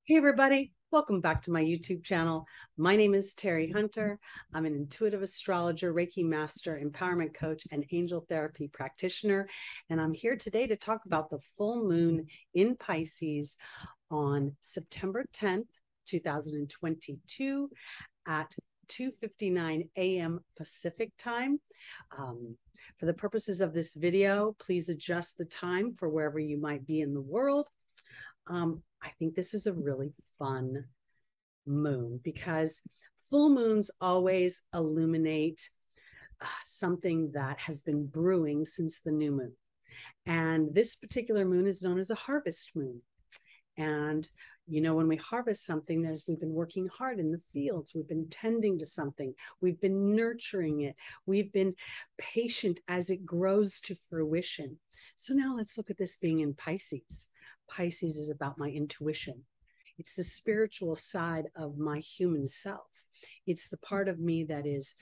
Hey everybody, welcome back to my YouTube channel. My name is Teri Hunter. I'm an intuitive astrologer, Reiki master, empowerment coach, and angel therapy practitioner. And I'm here today to talk about the full moon in Pisces on September 10th, 2022 at 2:59 a.m. Pacific time. For the purposes of this video, please adjust the time for wherever you might be in the world. I think this is a really fun moon because full moons always illuminate something that has been brewing since the new moon. And this particular moon is known as a harvest moon. And, you know, when we harvest something, we've been working hard in the fields. We've been tending to something. We've been nurturing it. We've been patient as it grows to fruition. So now let's look at this being in Pisces. Pisces is about my intuition. It's the spiritual side of my human self. It's the part of me that is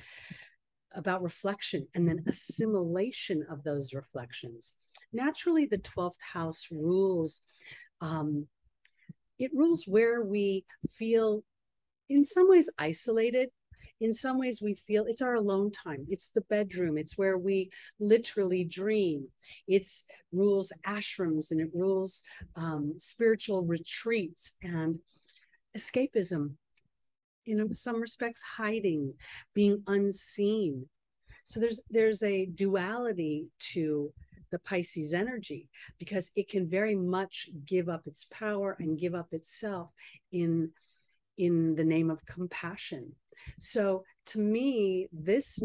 about reflection and then assimilation of those reflections. Naturally, the 12th house rules. It rules where we feel in some ways isolated. In some ways, we feel it's our alone time. It's the bedroom. It's where we literally dream. It rules ashrams and it rules spiritual retreats and escapism. In some respects, hiding, being unseen. So there's a duality to the Pisces energy because it can very much give up its power and give up itself in the name of compassion. So to me, this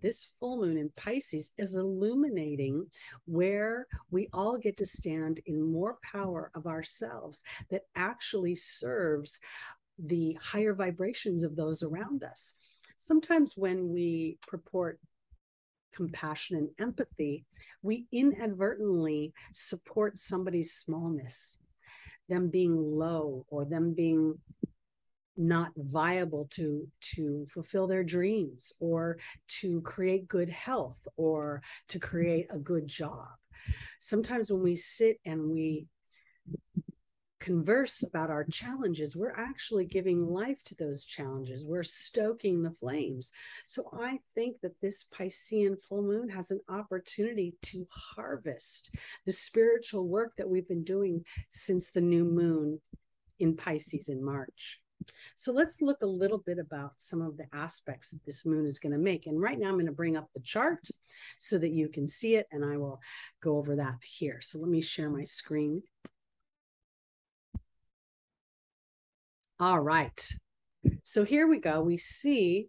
this full moon in Pisces is illuminating where we all get to stand in more power of ourselves that actually serves the higher vibrations of those around us. Sometimes when we purport compassion and empathy, we inadvertently support somebody's smallness, them being low or them being not viable to fulfill their dreams or to create good health or to create a good job. Sometimes when we sit and we converse about our challenges, we're actually giving life to those challenges. We're stoking the flames. So I think that this Piscean full moon has an opportunity to harvest the spiritual work that we've been doing since the new moon in Pisces in March. So let's look a little bit about some of the aspects that this moon is going to make. And right now I'm going to bring up the chart so that you can see it, and I will go over that here. So let me share my screen. All right. So here we go. We see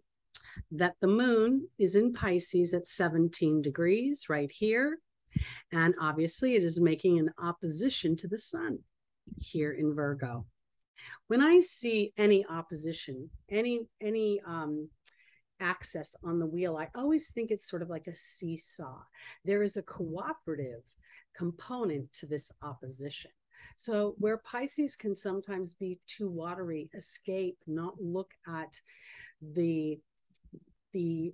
that the moon is in Pisces at 17 degrees right here. And obviously it is making an opposition to the sun here in Virgo. When I see any opposition, any axis on the wheel, I always think it's sort of like a seesaw. There is a cooperative component to this opposition. So where Pisces can sometimes be too watery, escape, not look at the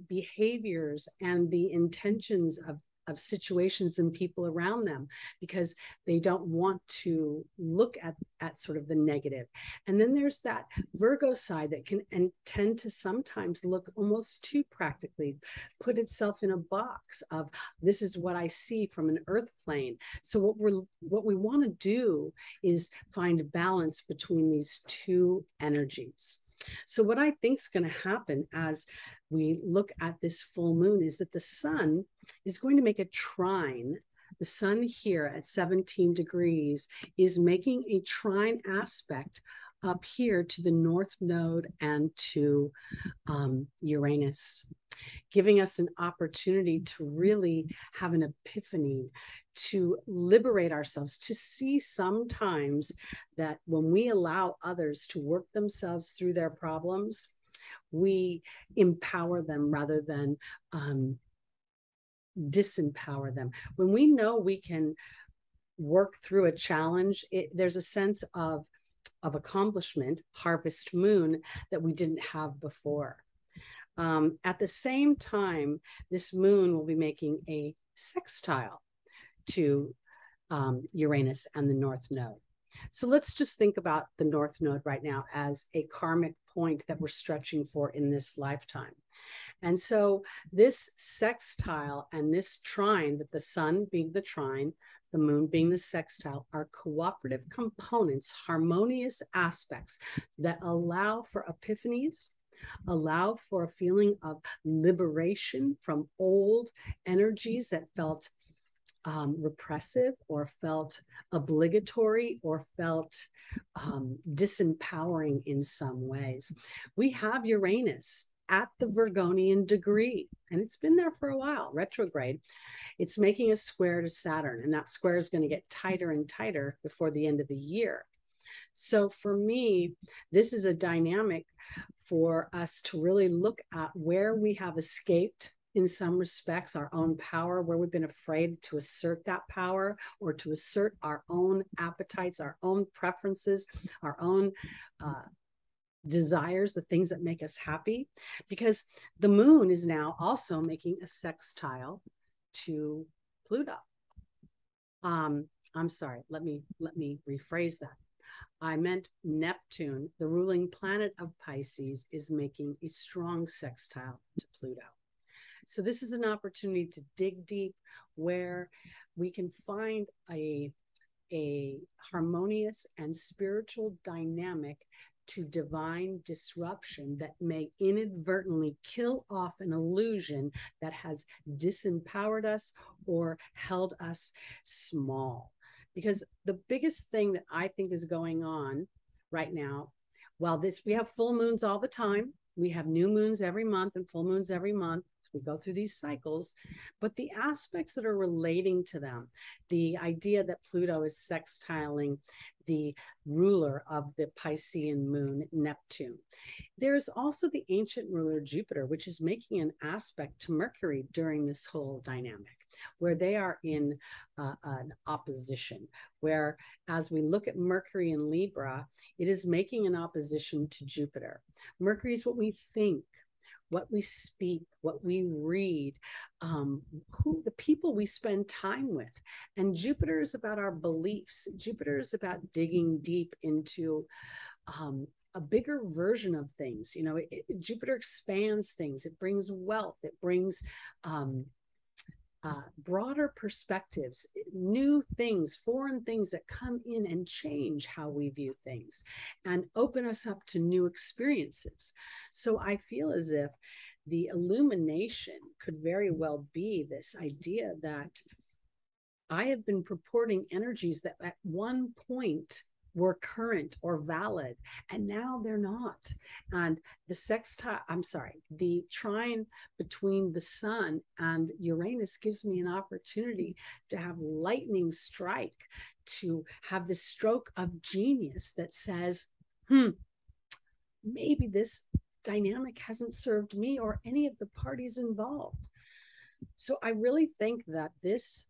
behaviors and the intentions of situations and people around them because they don't want to look at sort of the negative. And then there's that Virgo side that can and tend to sometimes look almost too practically, put itself in a box of this is what I see from an earth plane. So what we want to do is find balance between these two energies. So what I think is going to happen as we look at this full moon is that the sun is going to make a trine. The sun here at 17 degrees is making a trine aspect up here to the North Node and to Uranus, giving us an opportunity to really have an epiphany, to liberate ourselves, to see sometimes that when we allow others to work themselves through their problems, we empower them rather than disempower them. When we know we can work through a challenge, there's a sense of accomplishment, harvest moon, that we didn't have before. At the same time, this moon will be making a sextile to Uranus and the North Node. So let's just think about the North Node right now as a karmic point that we're stretching for in this lifetime. And so this sextile and this trine, that the sun being the trine, the moon being the sextile, are cooperative components, harmonious aspects that allow for epiphanies, allow for a feeling of liberation from old energies that felt repressive or felt obligatory or felt disempowering in some ways. We have Uranus at the Virgonian degree, and it's been there for a while, retrograde. It's making a square to Saturn, and that square is going to get tighter and tighter before the end of the year. So for me, this is a dynamic for us to really look at where we have escaped in some respects our own power, where we've been afraid to assert that power or to assert our own appetites, our own preferences, our own desires, the things that make us happy. Because the moon is now also making a sextile to Pluto. I'm sorry, let me rephrase that. I meant Neptune, the ruling planet of Pisces, is making a strong sextile to Pluto. So this is an opportunity to dig deep where we can find a harmonious and spiritual dynamic to divine disruption that may inadvertently kill off an illusion that has disempowered us or held us small. Because the biggest thing that I think is going on right now, while we have full moons all the time, we have new moons every month and full moons every month. We go through these cycles, but the aspects that are relating to them, the idea that Pluto is sextiling the ruler of the Piscean moon, Neptune. There's also the ancient ruler Jupiter, which is making an aspect to Mercury during this whole dynamic, where they are in an opposition, where as we look at Mercury in Libra, it is making an opposition to Jupiter. Mercury is what we think, what we speak, what we read, the people we spend time with. And Jupiter is about our beliefs. Jupiter is about digging deep into a bigger version of things. You know, Jupiter expands things. It brings wealth. It brings broader perspectives, new things, foreign things that come in and change how we view things and open us up to new experiences. So I feel as if the illumination could very well be this idea that I have been purporting energies that at one point were current or valid, and now they're not. And the trine between the sun and Uranus gives me an opportunity to have lightning strike, to have this stroke of genius that says, maybe this dynamic hasn't served me or any of the parties involved. So I really think that this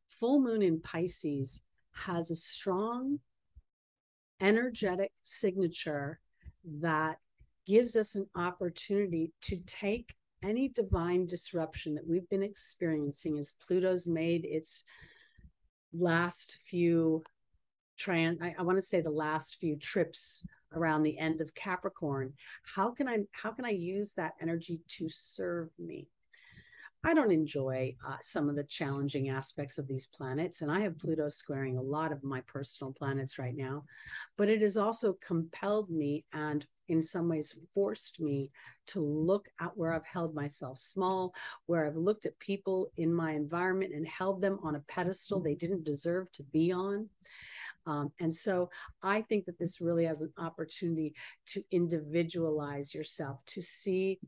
full moon in Pisces has a strong energetic signature that gives us an opportunity to take any divine disruption that we've been experiencing as Pluto's made its last few I want to say the last few trips around the end of Capricorn. How can I use that energy to serve me? I don't enjoy some of the challenging aspects of these planets, and I have Pluto squaring a lot of my personal planets right now, but it has also compelled me and in some ways forced me to look at where I've held myself small, where I've looked at people in my environment and held them on a pedestal they didn't deserve to be on. And so I think that this really has an opportunity to individualize yourself, to see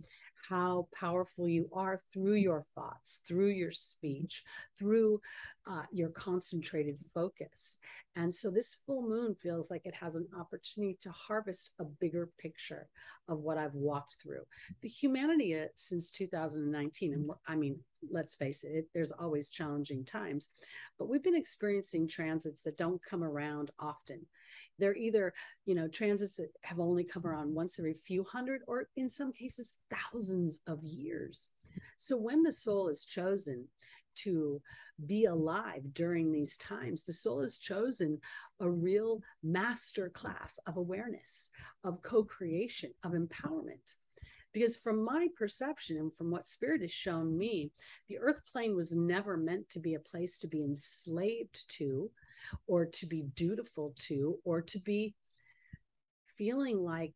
how powerful you are through your thoughts, through your speech, through your concentrated focus. And so this full moon feels like it has an opportunity to harvest a bigger picture of what I've walked through. The humanity since 2019, and I mean, let's face it, there's always challenging times, but we've been experiencing transits that don't come around often. They're either, transits that have only come around once every few hundred, or in some cases, thousands of years. So when the soul is chosen to be alive during these times, the soul has chosen a real master class of awareness, of co-creation, of empowerment. Because from my perception and from what Spirit has shown me, the earth plane was never meant to be a place to be enslaved to, or to be dutiful to, or to be feeling like,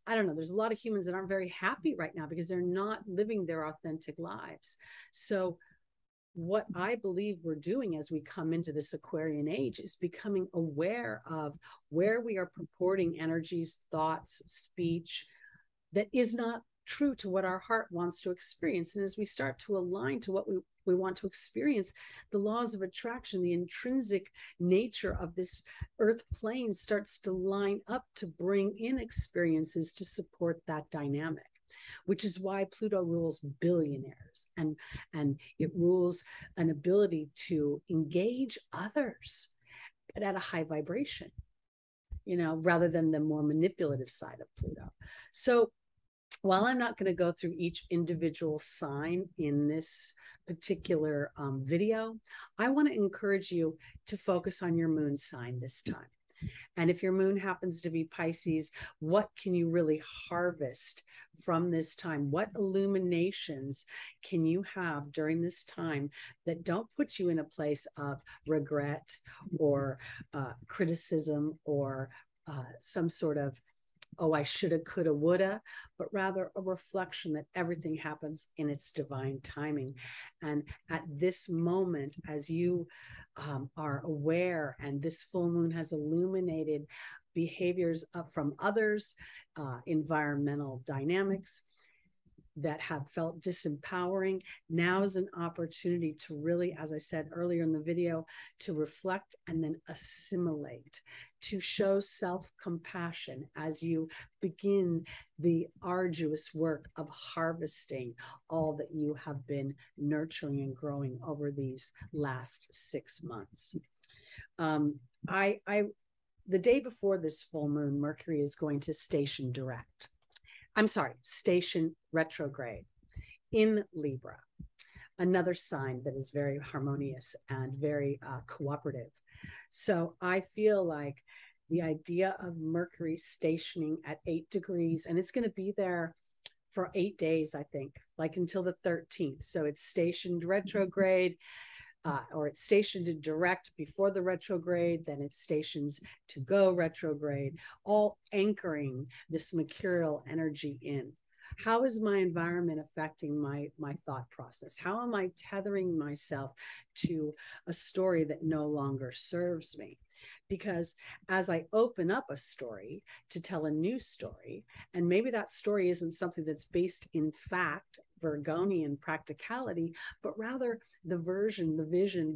I don't know, there's a lot of humans that aren't very happy right now because they're not living their authentic lives. So what I believe we're doing as we come into this Aquarian age is becoming aware of where we are purporting energies, thoughts, speech that is not true to what our heart wants to experience. And as we start to align to what we want to experience, the laws of attraction, the intrinsic nature of this earth plane starts to line up to bring in experiences to support that dynamic, which is why Pluto rules billionaires, and it rules an ability to engage others, but at a high vibration, you know, rather than the more manipulative side of Pluto. So while I'm not going to go through each individual sign in this particular video, I want to encourage you to focus on your moon sign this time. And if your moon happens to be Pisces, what can you really harvest from this time? What illuminations can you have during this time that don't put you in a place of regret or criticism or some sort of, oh, I shoulda, coulda, woulda, but rather a reflection that everything happens in its divine timing. And at this moment, as you are aware, and this full moon has illuminated behaviors from others, environmental dynamics that have felt disempowering, now is an opportunity to really, as I said earlier in the video, to reflect and then assimilate, to show self-compassion as you begin the arduous work of harvesting all that you have been nurturing and growing over these last 6 months. The day before this full moon, Mercury is going to station retrograde in Libra, another sign that is very harmonious and very cooperative. So I feel like the idea of Mercury stationing at 8 degrees, and it's going to be there for 8 days, I think, like until the 13th. So it's stationed retrograde, or it's stationed in direct before the retrograde, then it stations to go retrograde, all anchoring this mercurial energy in. How is my environment affecting my thought process? How am I tethering myself to a story that no longer serves me? Because as I open up a story to tell a new story, and maybe that story isn't something that's based in fact, Virgonian practicality, but rather the version, the vision,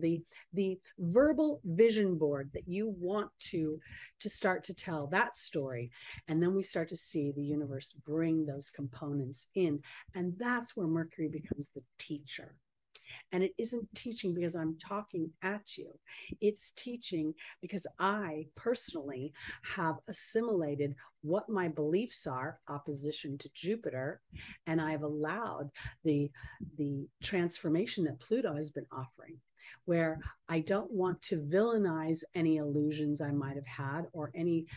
the verbal vision board that you want to start to tell that story. And then we start to see the universe bring those components in. And that's where Mercury becomes the teacher. And it isn't teaching because I'm talking at you. It's teaching because I personally have assimilated what my beliefs are, opposition to Jupiter, and I've allowed the transformation that Pluto has been offering, where I don't want to villainize any illusions I might have had or any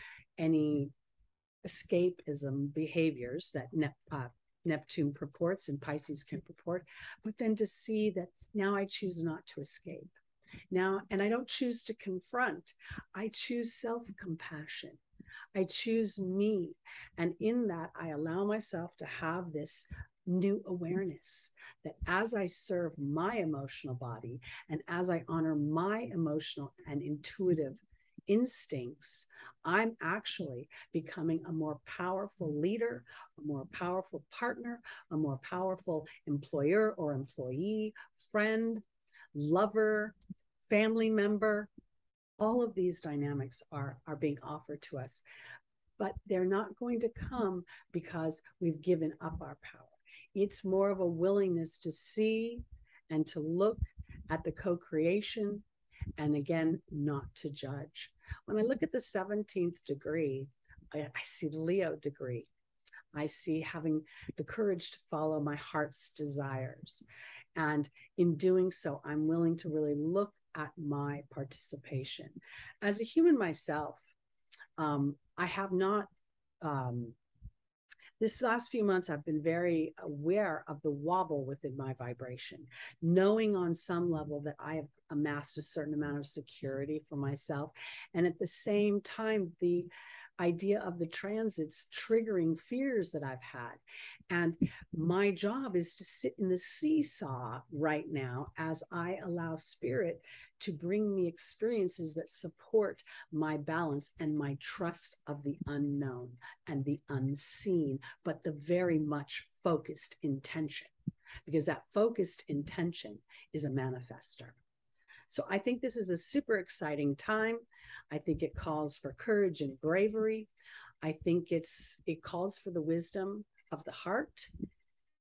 escapism behaviors that Neptune purports and Pisces can purport, but then to see that now I choose not to escape. Now, and I don't choose to confront, I choose self-compassion. I choose me. And in that, I allow myself to have this new awareness that as I serve my emotional body and as I honor my emotional and intuitive instincts, I'm actually becoming a more powerful leader, a more powerful partner, a more powerful employer or employee, friend, lover, family member. All of these dynamics are being offered to us, but they're not going to come because we've given up our power. It's more of a willingness to see and to look at the co-creation, and again, not to judge. When I look at the 17th degree, I see the Leo degree. I see having the courage to follow my heart's desires. And in doing so, I'm willing to really look at my participation. As a human myself, I have not, this last few months, I've been very aware of the wobble within my vibration, knowing on some level that I have amassed a certain amount of security for myself. And at the same time, the idea of the transits triggering fears that I've had. And my job is to sit in the seesaw right now as I allow spirit to bring me experiences that support my balance and my trust of the unknown and the unseen, but the very much focused intention, because that focused intention is a manifester. So I think this is a super exciting time. I think it calls for courage and bravery. I think it calls for the wisdom of the heart,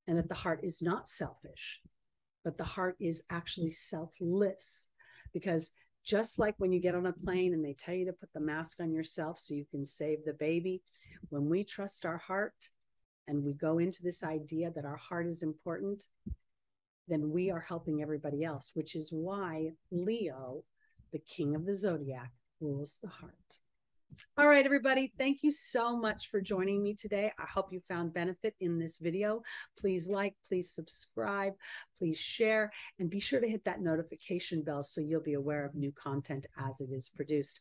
and that the heart is not selfish, but the heart is actually selfless. Because just like when you get on a plane and they tell you to put the mask on yourself so you can save the baby, when we trust our heart and we go into this idea that our heart is important, then we are helping everybody else, which is why Leo, the king of the zodiac, rules the heart. All right, everybody, thank you so much for joining me today. I hope you found benefit in this video. Please like, please subscribe, please share, and be sure to hit that notification bell so you'll be aware of new content as it is produced.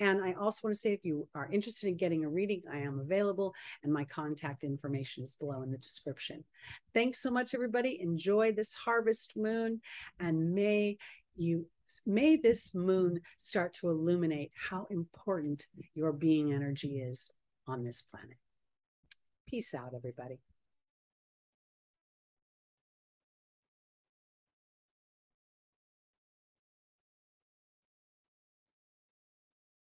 And I also want to say, if you are interested in getting a reading, I am available, and my contact information is below in the description. Thanks so much, everybody. Enjoy this harvest moon, and may this moon start to illuminate how important your being energy is on this planet. Peace out, everybody.